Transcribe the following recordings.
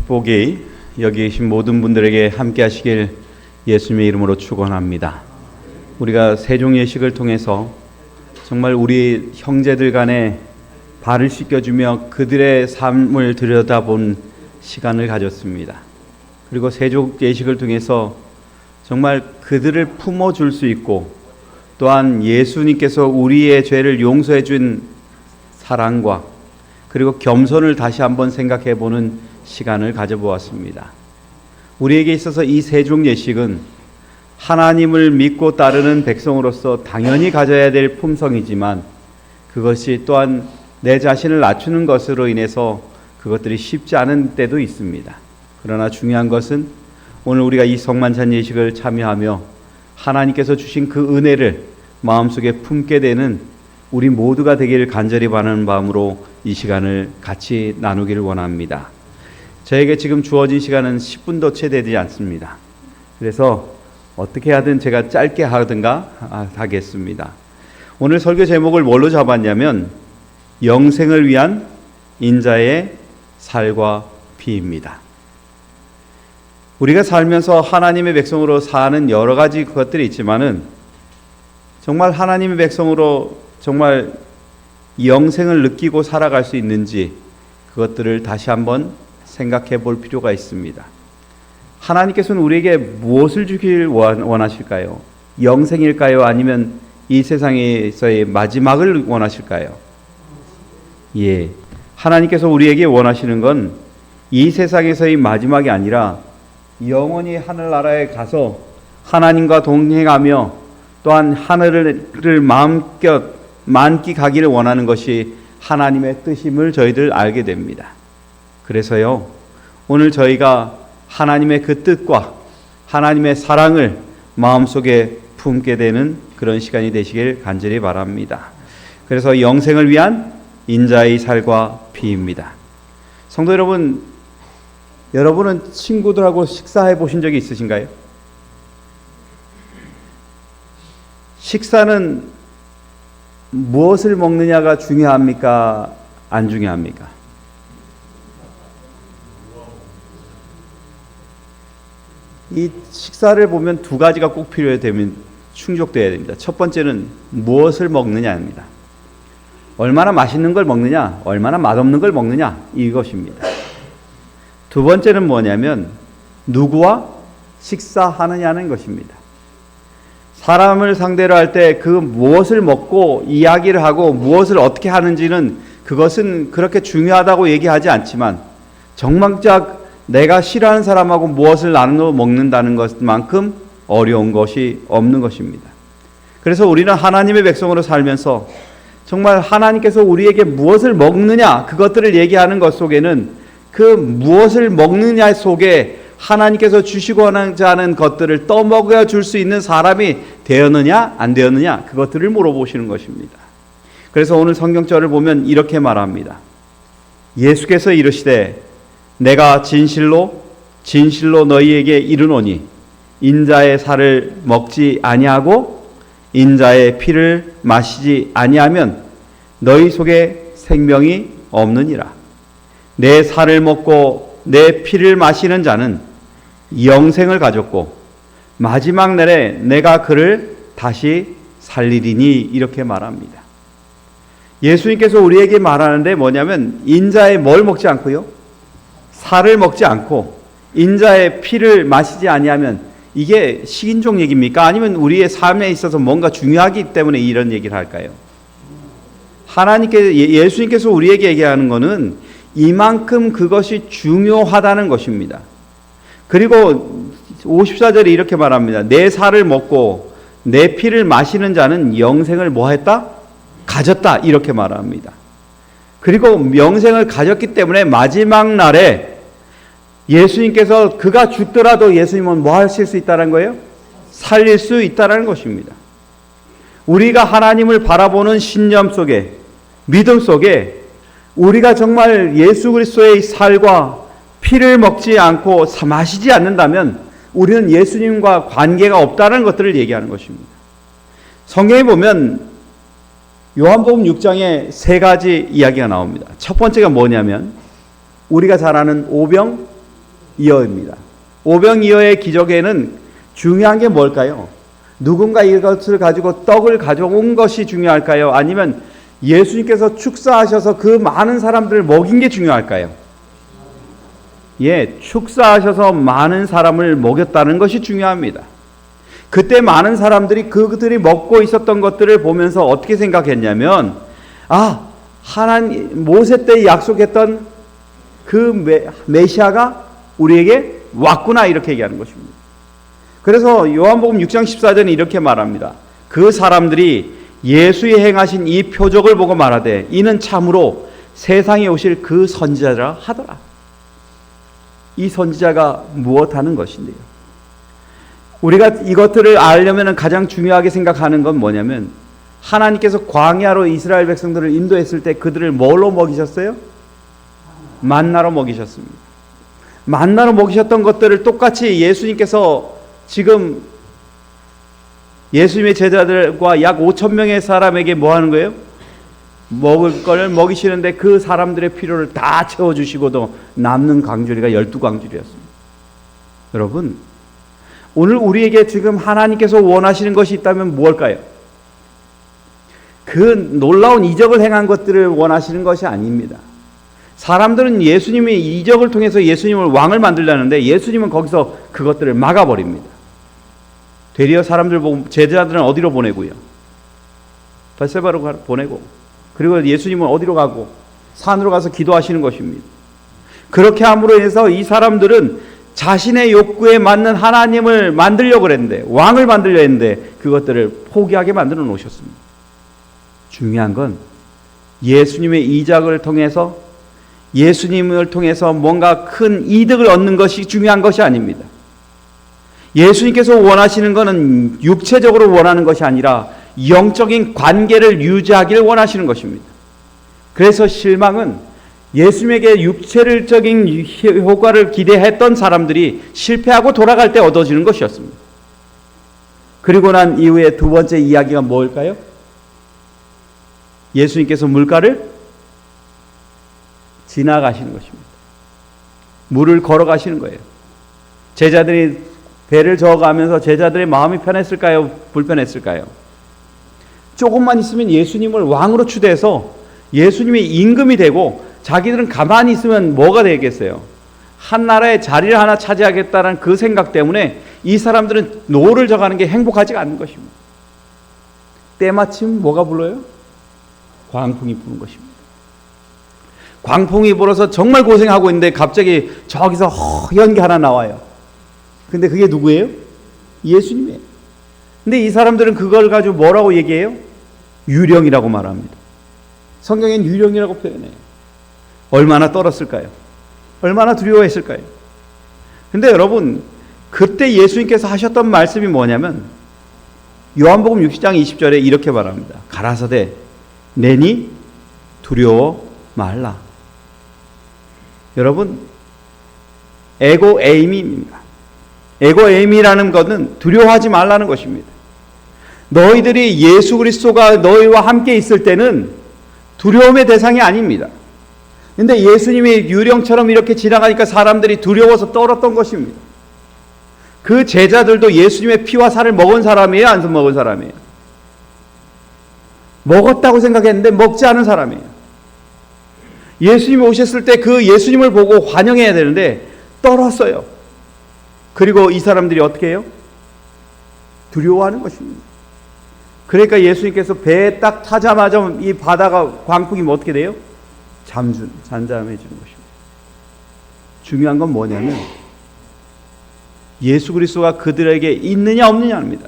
축복이 여기 계신 모든 분들에게 함께 하시길 예수님의 이름으로 축원합니다. 우리가 세종 예식을 통해서 정말 우리 형제들 간에 발을 씻겨주며 그들의 삶을 들여다본 시간을 가졌습니다. 그리고 세종 예식을 통해서 정말 그들을 품어줄 수 있고 또한 예수님께서 우리의 죄를 용서해 준 사랑과 그리고 겸손을 다시 한번 생각해 보는 시간을 가져보았습니다. 우리에게 있어서 이 세종 예식은 하나님을 믿고 따르는 백성으로서 당연히 가져야 될 품성이지만 그것이 또한 내 자신을 낮추는 것으로 인해서 그것들이 쉽지 않은 때도 있습니다. 그러나 중요한 것은 오늘 우리가 이 성만찬 예식을 참여하며 하나님께서 주신 그 은혜를 마음속에 품게 되는 우리 모두가 되기를 간절히 바라는 마음으로 이 시간을 같이 나누기를 원합니다. 저에게 지금 주어진 시간은 10분도 채 되지 않습니다. 그래서 어떻게 하든 제가 짧게 하든가 하겠습니다. 오늘 설교 제목을 뭘로 잡았냐면 영생을 위한 인자의 살과 피입니다. 우리가 살면서 하나님의 백성으로 사는 여러 가지 것들이 있지만은 정말 하나님의 백성으로 정말 영생을 느끼고 살아갈 수 있는지 그것들을 다시 한번 생각해 볼 필요가 있습니다. 하나님께서는 우리에게 무엇을 주길 원하실까요? 영생일까요? 아니면 이 세상에서의 마지막을 원하실까요? 예, 하나님께서 우리에게 원하시는 건 이 세상에서의 마지막이 아니라 영원히 하늘나라에 가서 하나님과 동행하며 또한 하늘을 마음껏 만끽하기를 원하는 것이 하나님의 뜻임을 저희들 알게 됩니다. 그래서요, 오늘 저희가 하나님의 그 뜻과 하나님의 사랑을 마음속에 품게 되는 그런 시간이 되시길 간절히 바랍니다. 그래서 영생을 위한 인자의 살과 피입니다. 성도 여러분, 여러분은 친구들하고 식사해 보신 적이 있으신가요? 식사는 무엇을 먹느냐가 중요합니까? 안 중요합니까? 이 식사를 보면 두 가지가 꼭 필요되면 충족되어야 됩니다. 첫 번째는 무엇을 먹느냐입니다. 얼마나 맛있는 걸 먹느냐, 얼마나 맛없는 걸 먹느냐, 이것입니다. 두 번째는 뭐냐면 누구와 식사하느냐는 것입니다. 사람을 상대로 할 때 그 무엇을 먹고 이야기를 하고 무엇을 어떻게 하는지는 그것은 그렇게 중요하다고 얘기하지 않지만 정말짝 내가 싫어하는 사람하고 무엇을 나누어 먹는다는 것만큼 어려운 것이 없는 것입니다. 그래서 우리는 하나님의 백성으로 살면서 정말 하나님께서 우리에게 무엇을 먹느냐 그것들을 얘기하는 것 속에는 그 무엇을 먹느냐 속에 하나님께서 주시고자 하는 것들을 떠먹여 줄 수 있는 사람이 되었느냐 안 되었느냐 그것들을 물어보시는 것입니다. 그래서 오늘 성경절을 보면 이렇게 말합니다. 예수께서 이르시되 내가 진실로 너희에게 이르노니 인자의 살을 먹지 아니하고 인자의 피를 마시지 아니하면 너희 속에 생명이 없느니라. 내 살을 먹고 내 피를 마시는 자는 영생을 가졌고 마지막 날에 내가 그를 다시 살리리니 이렇게 말합니다. 예수님께서 우리에게 말하는데 뭐냐면 인자의 뭘 먹지 않고요? 살을 먹지 않고 인자의 피를 마시지 아니하면 이게 식인종 얘기입니까? 아니면 우리의 삶에 있어서 뭔가 중요하기 때문에 이런 얘기를 할까요? 예수님께서 우리에게 얘기하는 것은 이만큼 그것이 중요하다는 것입니다. 그리고 54절에 이렇게 말합니다. 내 살을 먹고 내 피를 마시는 자는 영생을 뭐했다? 가졌다. 이렇게 말합니다. 그리고 영생을 가졌기 때문에 마지막 날에 예수님께서 그가 죽더라도 예수님은 뭐 하실 수 있다는 거예요? 살릴 수 있다는 것입니다. 우리가 하나님을 바라보는 신념 속에 믿음 속에 우리가 정말 예수 그리스도의 살과 피를 먹지 않고 마시지 않는다면 우리는 예수님과 관계가 없다는 것들을 얘기하는 것입니다. 성경에 보면 요한복음 6장에 세 가지 이야기가 나옵니다. 첫 번째가 뭐냐면 우리가 잘 아는 오병, 오병이어입니다. 오병이어의 기적에는 중요한 게 뭘까요? 누군가 이것을 가지고 떡을 가져온 것이 중요할까요? 아니면 예수님께서 축사하셔서 그 많은 사람들을 먹인 게 중요할까요? 예, 축사하셔서 많은 사람을 먹였다는 것이 중요합니다. 그때 많은 사람들이 그들이 먹고 있었던 것들을 보면서 어떻게 생각했냐면, 하나님 모세 때 약속했던 그 메시아가 우리에게 왔구나, 이렇게 얘기하는 것입니다. 그래서 요한복음 6장 14절에 이렇게 말합니다. 그 사람들이 예수의 행하신 이 표적을 보고 말하되 이는 참으로 세상에 오실 그 선지자라 하더라. 이 선지자가 무엇하는 것인데요? 우리가 이것들을 알려면 가장 중요하게 생각하는 건 뭐냐면, 하나님께서 광야로 이스라엘 백성들을 인도했을 때 그들을 뭘로 먹이셨어요? 만나로 먹이셨습니다. 만나로 먹이셨던 것들을 똑같이 예수님께서 지금 예수님의 제자들과 약 5,000명의 사람에게 뭐 하는 거예요? 먹을 걸 먹이시는데 그 사람들의 필요를 다 채워주시고도 남는 광주리가 12광주리였습니다. 여러분, 오늘 우리에게 지금 하나님께서 원하시는 것이 있다면 무엇일까요? 그 놀라운 이적을 행한 것들을 원하시는 것이 아닙니다. 사람들은 예수님이 이적을 통해서 예수님을 왕을 만들려는데 예수님은 거기서 그것들을 막아버립니다. 되려 사람들 보고 제자들은 어디로 보내고요? 벳세바로 보내고, 그리고 예수님은 어디로 가고? 산으로 가서 기도하시는 것입니다. 그렇게 함으로 인해서 이 사람들은 자신의 욕구에 맞는 하나님을 만들려고 그랬는데, 왕을 만들려 했는데 그것들을 포기하게 만들어 놓으셨습니다. 중요한 건 예수님의 이적을 통해서, 예수님을 통해서 뭔가 큰 이득을 얻는 것이 중요한 것이 아닙니다. 예수님께서 원하시는 것은 육체적으로 원하는 것이 아니라 영적인 관계를 유지하기를 원하시는 것입니다. 그래서 실망은 예수님에게 육체적인 효과를 기대했던 사람들이 실패하고 돌아갈 때 얻어지는 것이었습니다. 그리고 난 이후에 두 번째 이야기가 뭘까요? 예수님께서 물가를 지나가시는 것입니다. 물을 걸어가시는 거예요. 제자들이 배를 저어가면서 제자들의 마음이 편했을까요? 불편했을까요? 조금만 있으면 예수님을 왕으로 추대해서 예수님이 임금이 되고 자기들은 가만히 있으면 뭐가 되겠어요? 한 나라의 자리를 하나 차지하겠다는 그 생각 때문에 이 사람들은 노를 져가는 게 행복하지가 않는 것입니다. 때마침 뭐가 불어요? 광풍이 부는 것입니다. 광풍이 불어서 정말 고생하고 있는데 갑자기 저기서 허연 게 하나 나와요. 근데 그게 누구예요? 예수님이에요. 근데 이 사람들은 그걸 가지고 뭐라고 얘기해요? 유령이라고 말합니다. 성경엔 유령이라고 표현해요. 얼마나 떨었을까요? 얼마나 두려워했을까요? 근데 여러분, 그때 예수님께서 하셨던 말씀이 뭐냐면 요한복음 6장 20절에 이렇게 말합니다. 가라사대 내니 두려워 말라. 여러분, 에고에이미입니다. 에고에이미라는 것은 두려워하지 말라는 것입니다. 너희들이 예수 그리스도가 너희와 함께 있을 때는 두려움의 대상이 아닙니다. 근데 예수님이 유령처럼 이렇게 지나가니까 사람들이 두려워서 떨었던 것입니다. 그 제자들도 예수님의 피와 살을 먹은 사람이에요? 안 먹은 사람이에요? 먹었다고 생각했는데 먹지 않은 사람이에요. 예수님이 오셨을 때 그 예수님을 보고 환영해야 되는데 떨었어요. 그리고 이 사람들이 어떻게 해요? 두려워하는 것입니다. 그러니까 예수님께서 배에 딱 타자마자 이 바다가 광풍이 어떻게 돼요? 잠잠해지는 것입니다. 중요한 건 뭐냐면 예수 그리스도가 그들에게 있느냐 없느냐입니다.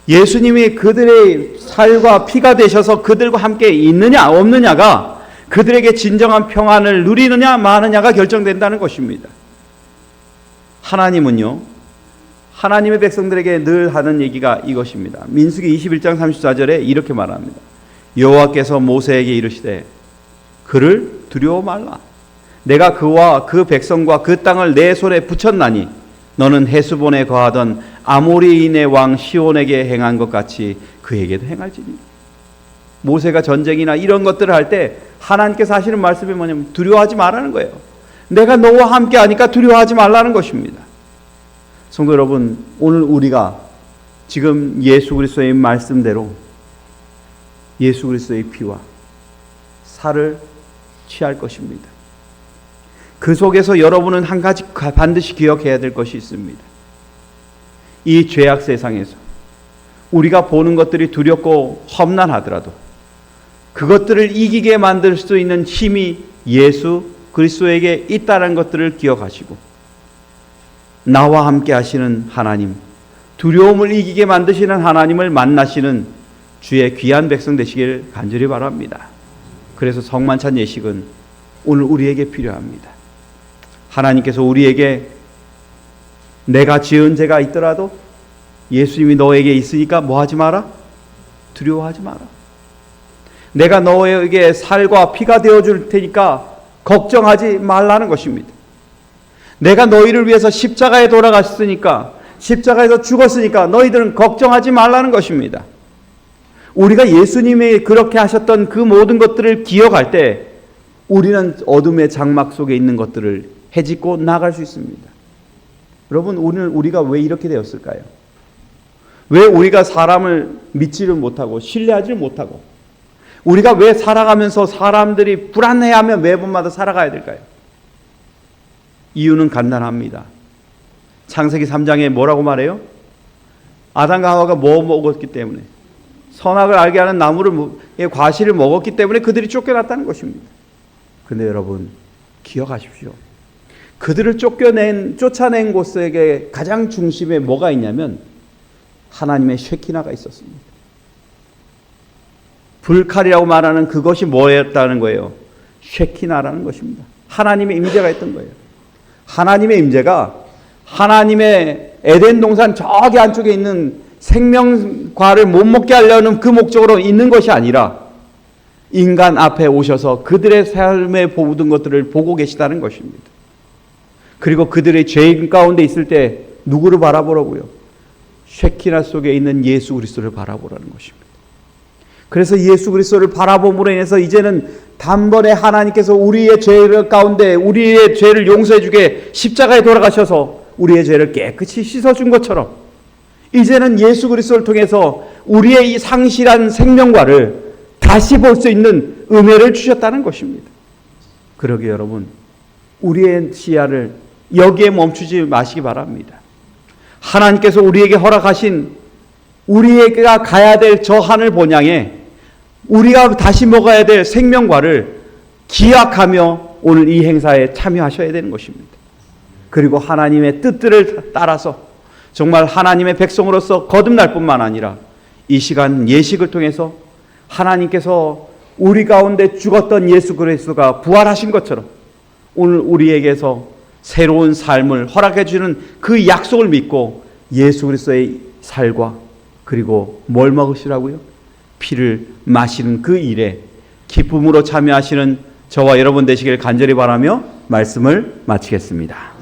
예수님이 그들의 살과 피가 되셔서 그들과 함께 있느냐 없느냐가 그들에게 진정한 평안을 누리느냐 마느냐가 결정된다는 것입니다. 하나님은요, 하나님의 백성들에게 늘 하는 얘기가 이것입니다. 민수기 21장 34절에 이렇게 말합니다. 여호와께서 모세에게 이르시되 그를 두려워 말라. 내가 그와 그 백성과 그 땅을 내 손에 붙였나니 너는 헤스본에 거하던 아모리인의 왕 시온에게 행한 것 같이 그에게도 행할지니. 모세가 전쟁이나 이런 것들을 할 때 하나님께서 하시는 말씀이 뭐냐면 두려워하지 말라는 거예요. 내가 너와 함께 하니까 두려워하지 말라는 것입니다. 성도 여러분, 오늘 우리가 지금 예수 그리스도의 말씀대로 예수 그리스도의 피와 살을 취할 것입니다. 그 속에서 여러분은 한 가지 반드시 기억해야 될 것이 있습니다. 이 죄악 세상에서 우리가 보는 것들이 두렵고 험난하더라도 그것들을 이기게 만들 수 있는 힘이 예수 그리스도에게 있다는 것들을 기억하시고, 나와 함께 하시는 하나님, 두려움을 이기게 만드시는 하나님을 만나시는 주의 귀한 백성 되시길 간절히 바랍니다. 그래서 성만찬 예식은 오늘 우리에게 필요합니다. 하나님께서 우리에게 내가 지은 죄가 있더라도 예수님이 너에게 있으니까 뭐 하지 마라? 두려워하지 마라. 내가 너에게 살과 피가 되어줄 테니까 걱정하지 말라는 것입니다. 내가 너희를 위해서 십자가에 돌아갔으니까, 십자가에서 죽었으니까 너희들은 걱정하지 말라는 것입니다. 우리가 예수님이 그렇게 하셨던 그 모든 것들을 기억할 때 우리는 어둠의 장막 속에 있는 것들을 헤집고 나갈 수 있습니다. 여러분, 오늘 우리가 왜 이렇게 되었을까요? 왜 우리가 사람을 믿지를 못하고 신뢰하지를 못하고 우리가 왜 살아가면서 사람들이 불안해하며 매번마다 살아가야 될까요? 이유는 간단합니다. 창세기 3장에 뭐라고 말해요? 아담과 하와가 뭐 먹었기 때문에, 선악을 알게 하는 나무를, 과실을 먹었기 때문에 그들이 쫓겨났다는 것입니다. 그런데 여러분, 기억하십시오. 그들을 쫓아낸 곳에 가장 중심에 뭐가 있냐면 하나님의 쉐키나가 있었습니다. 불칼이라고 말하는 그것이 뭐였다는 거예요? 쉐키나라는 것입니다. 하나님의 임재가 있던 거예요. 하나님의 임재가 하나님의 에덴 동산 저기 안쪽에 있는 생명과를 못 먹게 하려는 그 목적으로 있는 것이 아니라 인간 앞에 오셔서 그들의 삶의 모든 것들을 보고 계시다는 것입니다. 그리고 그들의 죄인 가운데 있을 때 누구를 바라보라고요? 쉐키나 속에 있는 예수 그리스도를 바라보라는 것입니다. 그래서 예수 그리스도를 바라봄으로 인해서 이제는 단번에 하나님께서 우리의 죄 가운데 우리의 죄를 용서해 주게 십자가에 돌아가셔서 우리의 죄를 깨끗이 씻어준 것처럼 이제는 예수 그리스도를 통해서 우리의 이 상실한 생명과를 다시 볼 수 있는 은혜를 주셨다는 것입니다. 그러게 여러분, 우리의 시야를 여기에 멈추지 마시기 바랍니다. 하나님께서 우리에게 허락하신 우리가 가야 될 저 하늘 본향에 우리가 다시 먹어야 될 생명과를 기약하며 오늘 이 행사에 참여하셔야 되는 것입니다. 그리고 하나님의 뜻들을 따라서 정말 하나님의 백성으로서 거듭날 뿐만 아니라 이 시간 예식을 통해서 하나님께서 우리 가운데 죽었던 예수 그리스도가 부활하신 것처럼 오늘 우리에게서 새로운 삶을 허락해 주는 그 약속을 믿고 예수 그리스도의 살과 그리고 뭘 먹으시라고요? 피를 마시는 그 일에 기쁨으로 참여하시는 저와 여러분 되시길 간절히 바라며 말씀을 마치겠습니다.